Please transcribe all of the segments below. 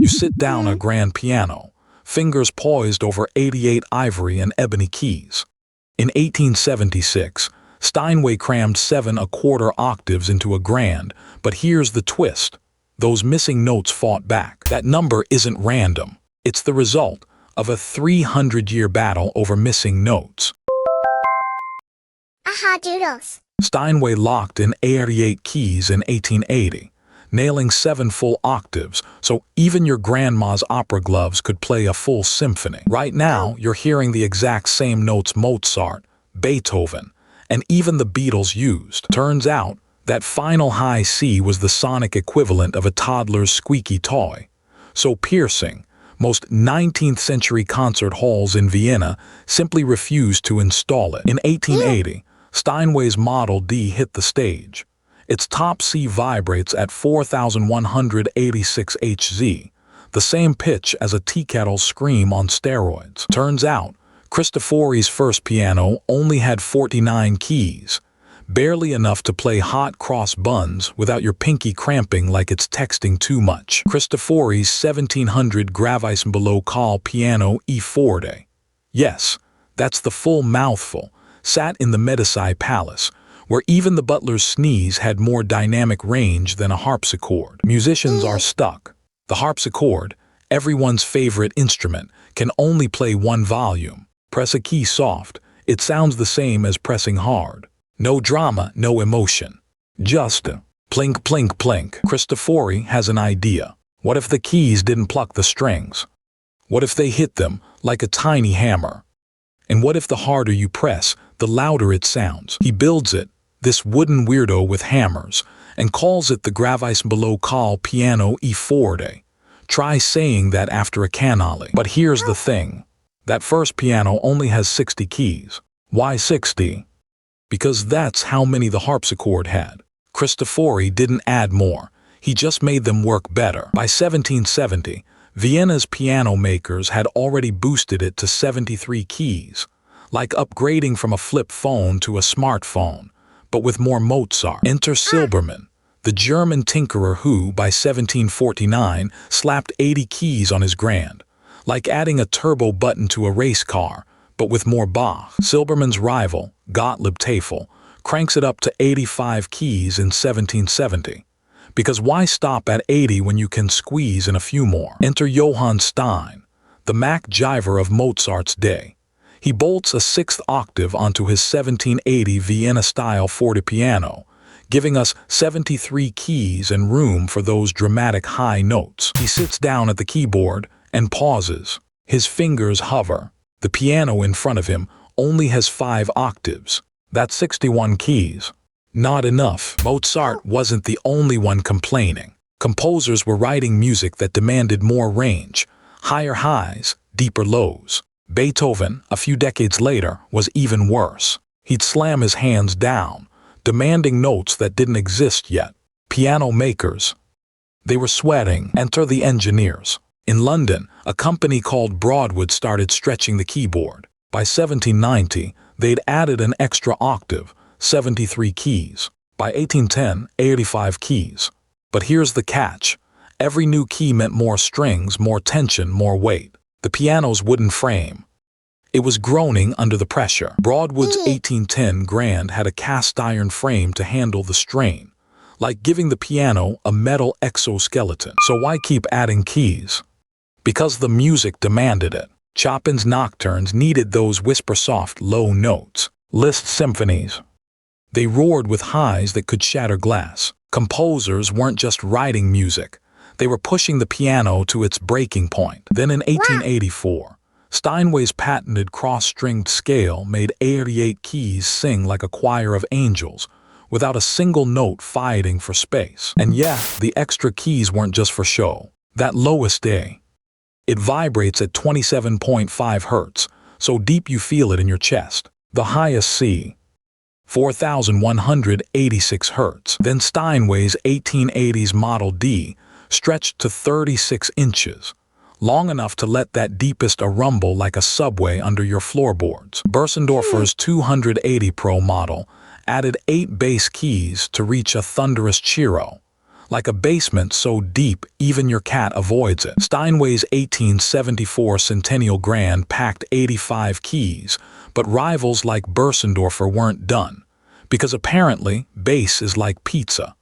You sit down a grand piano, fingers poised over 88 ivory and ebony keys. In 1876, Steinway crammed 7¼ octaves into a grand, but here's the twist. Those missing notes fought back. That number isn't random. It's the result of a 300-year battle over missing notes. Aha, Doodles. Steinway locked in 88 keys in 1880, nailing 7 full octaves, so even your grandma's opera gloves could play a full symphony. Right now, you're hearing the exact same notes Mozart, Beethoven, and even the Beatles used. Turns out, that final high C was the sonic equivalent of a toddler's squeaky toy. So piercing, most 19th century concert halls in Vienna simply refused to install it. In 1880, Steinway's Model D hit the stage. Its top C vibrates at 4,186 Hz, the same pitch as a teakettle's scream on steroids. Turns out, Cristofori's first piano only had 49 keys, barely enough to play hot cross buns without your pinky cramping like it's texting too much. Cristofori's 1700 Gravissimo Call piano E forte. Yes, that's the full mouthful, sat in the Medici Palace, where even the butler's sneeze had more dynamic range than a harpsichord. Musicians are stuck. The harpsichord, everyone's favorite instrument, can only play one volume. Press a key soft, it sounds the same as pressing hard. No drama, no emotion. Just a plink, plink, plink. Cristofori has an idea. What if the keys didn't pluck the strings? What if they hit them like a tiny hammer? And what if the harder you press, the louder it sounds? He builds it, this wooden weirdo with hammers, and calls it the Gravissimo Call piano E forte. Try saying that after a canale. But here's the thing. That first piano only has 60 keys. Why 60? Because that's how many the harpsichord had. Cristofori didn't add more. He just made them work better. By 1770, Vienna's piano makers had already boosted it to 73 keys, like upgrading from a flip phone to a smartphone, but with more Mozart. Enter Silbermann, the German tinkerer who, by 1749, slapped 80 keys on his grand, like adding a turbo button to a race car, but with more Bach. Silbermann's rival, Gottlieb Tafel, cranks it up to 85 keys in 1770. Because why stop at 80 when you can squeeze in a few more? Enter Johann Stein, the Mac Jiver of Mozart's day. He bolts a 6th octave onto his 1780 Vienna-style fortepiano, giving us 73 keys and room for those dramatic high notes. He sits down at the keyboard and pauses. His fingers hover. The piano in front of him only has 5 octaves. That's 61 keys. Not enough. Mozart wasn't the only one complaining. Composers were writing music that demanded more range, higher highs, deeper lows. Beethoven, a few decades later, was even worse. He'd slam his hands down, demanding notes that didn't exist yet. Piano makers. They were sweating. Enter the engineers. In London, a company called Broadwood started stretching the keyboard. By 1790, they'd added an extra octave, 73 keys. By 1810, 85 keys. But here's the catch. Every new key meant more strings, more tension, more weight. The piano's wooden frame. It was groaning under the pressure. Broadwood's 1810 Grand had a cast iron frame to handle the strain, like giving the piano a metal exoskeleton. So why keep adding keys? Because the music demanded it. Chopin's nocturnes needed those whisper-soft, low notes. Liszt's symphonies. They roared with highs that could shatter glass. Composers weren't just writing music. They were pushing the piano to its breaking point. Then in 1884, Steinway's patented cross-stringed scale made 88 keys sing like a choir of angels, without a single note fighting for space. And yeah, the extra keys weren't just for show. That lowest A, it vibrates at 27.5 Hertz, so deep you feel it in your chest. The highest C, 4,186 Hertz. Then Steinway's 1880s Model D stretched to 36 inches, long enough to let that deepest a rumble like a subway under your floorboards. Börsendorfer's 280 Pro model added 8 bass keys to reach a thunderous chiro, like a basement so deep even your cat avoids it. Steinway's 1874 Centennial Grand packed 85 keys, but rivals like Börsendorfer weren't done, because apparently bass is like pizza.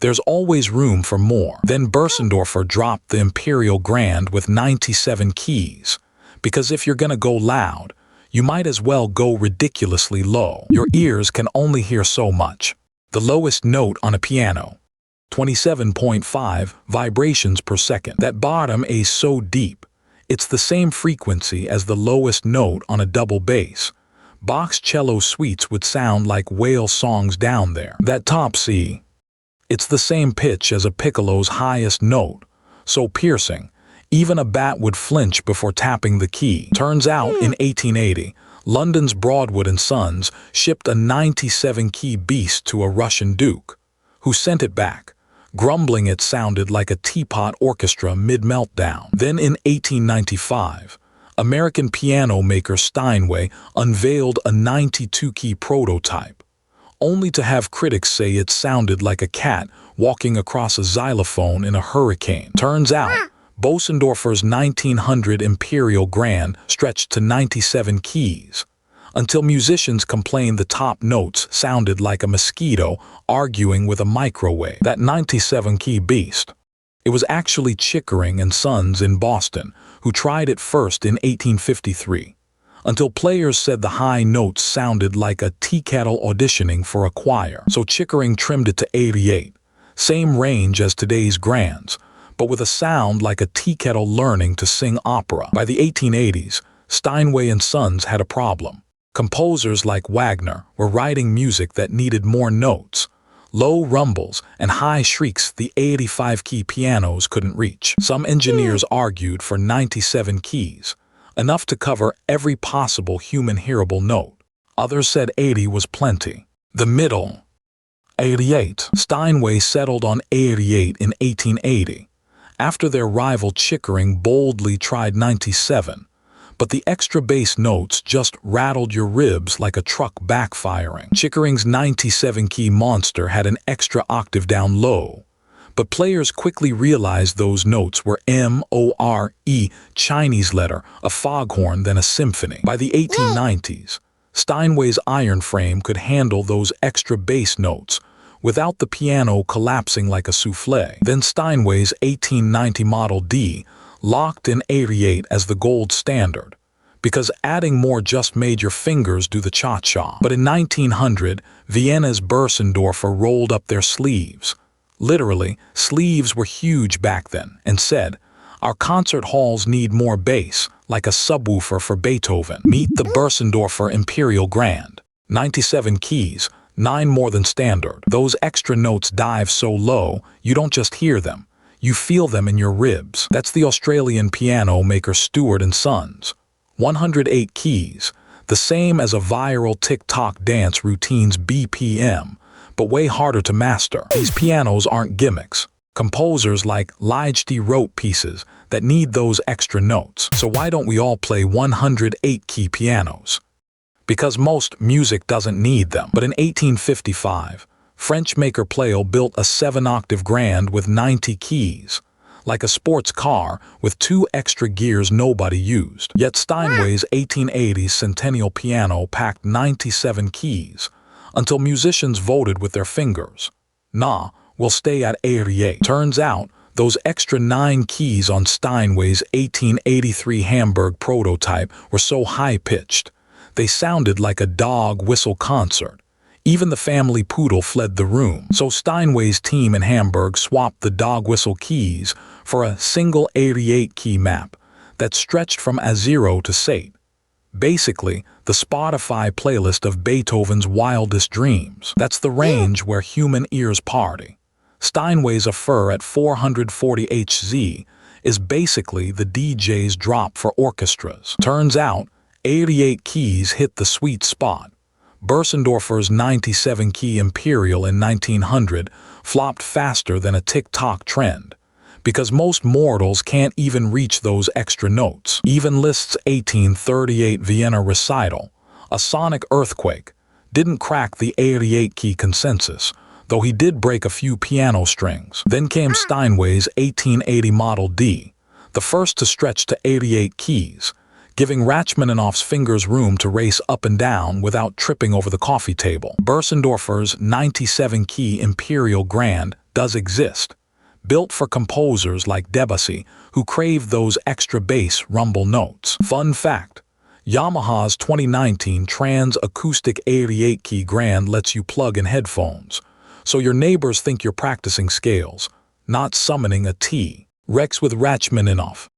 There's always room for more. Then Börsendorfer dropped the Imperial Grand with 97 keys, because if you're gonna go loud, you might as well go ridiculously low. Your ears can only hear so much. The lowest note on a piano, 27.5 vibrations per second. That bottom is so deep, it's the same frequency as the lowest note on a double bass. Bach's cello suites would sound like whale songs down there. That top C, it's the same pitch as a piccolo's highest note, so piercing, even a bat would flinch before tapping the key. Turns out, in 1880, London's Broadwood and Sons shipped a 97-key beast to a Russian duke, who sent it back, grumbling it sounded like a teapot orchestra mid-meltdown. Then in 1895, American piano maker Steinway unveiled a 92-key prototype, only to have critics say it sounded like a cat walking across a xylophone in a hurricane. Turns out, Börsendorfer's 1900 Imperial Grand stretched to 97 keys, until musicians complained the top notes sounded like a mosquito arguing with a microwave. That 97-key beast, it was actually Chickering and Sons in Boston, who tried it first in 1853, until players said the high notes sounded like a tea kettle auditioning for a choir. So Chickering trimmed it to 88, same range as today's grands, but with a sound like a tea kettle learning to sing opera. By the 1880s, Steinway and Sons had a problem. Composers like Wagner were writing music that needed more notes, low rumbles and high shrieks the 85-key pianos couldn't reach. Some engineers argued for 97 keys, enough to cover every possible human hearable note. Others said 80 was plenty. The middle, 88. Steinway settled on 88 in 1880. After their rival Chickering boldly tried 97, but the extra bass notes just rattled your ribs like a truck backfiring. Chickering's 97-key monster had an extra octave down low, but players quickly realized those notes were M-O-R-E, Chinese letter, a foghorn than a symphony. By the 1890s, Steinway's iron frame could handle those extra bass notes, without the piano collapsing like a souffle. Then Steinway's 1890 Model D locked in 88 as the gold standard, because adding more just made your fingers do the cha-cha. But in 1900, Vienna's Börsendorfer rolled up their sleeves. Literally, sleeves were huge back then, and said, "Our concert halls need more bass, like a subwoofer for Beethoven." Meet the Börsendorfer Imperial Grand. 97 keys, 9 more than standard. Those extra notes dive so low, you don't just hear them, you feel them in your ribs. That's the Australian piano maker Stewart and Sons. 108 keys, the same as a viral TikTok dance routine's BPM, but way harder to master. These pianos aren't gimmicks. Composers like Ligeti wrote pieces that need those extra notes. So why don't we all play 108-key pianos? Because most music doesn't need them. But in 1855, French maker Pleyel built a 7-octave grand with 90 keys, like a sports car with 2 extra gears nobody used. Yet Steinway's 1880 Centennial piano packed 97 keys, until musicians voted with their fingers. Nah, we'll stay at 88. Turns out, those extra 9 keys on Steinway's 1883 Hamburg prototype were so high-pitched, they sounded like a dog whistle concert. Even the family poodle fled the room. So Steinway's team in Hamburg swapped the dog whistle keys for a single 88-key map that stretched from A0 to Sate. Basically, the Spotify playlist of Beethoven's wildest dreams. That's the range where human ears party. Steinway's A fur at 440 Hz is basically the DJ's drop for orchestras. Turns out, 88 keys hit the sweet spot. Börsendorfer's 97-key Imperial in 1900 flopped faster than a TikTok trend, because most mortals can't even reach those extra notes. Even Liszt's 1838 Vienna recital, a sonic earthquake, didn't crack the 88-key consensus, though he did break a few piano strings. Then came Steinway's 1880 Model D, the first to stretch to 88 keys, giving Rachmaninoff's fingers room to race up and down without tripping over the coffee table. Börsendorfer's 97-key Imperial Grand does exist, built for composers like Debussy who crave those extra bass rumble notes. Fun fact: Yamaha's 2019 Trans Acoustic 88-key Grand lets you plug in headphones, so your neighbors think you're practicing scales, not summoning a T. Rex with Rachmaninoff.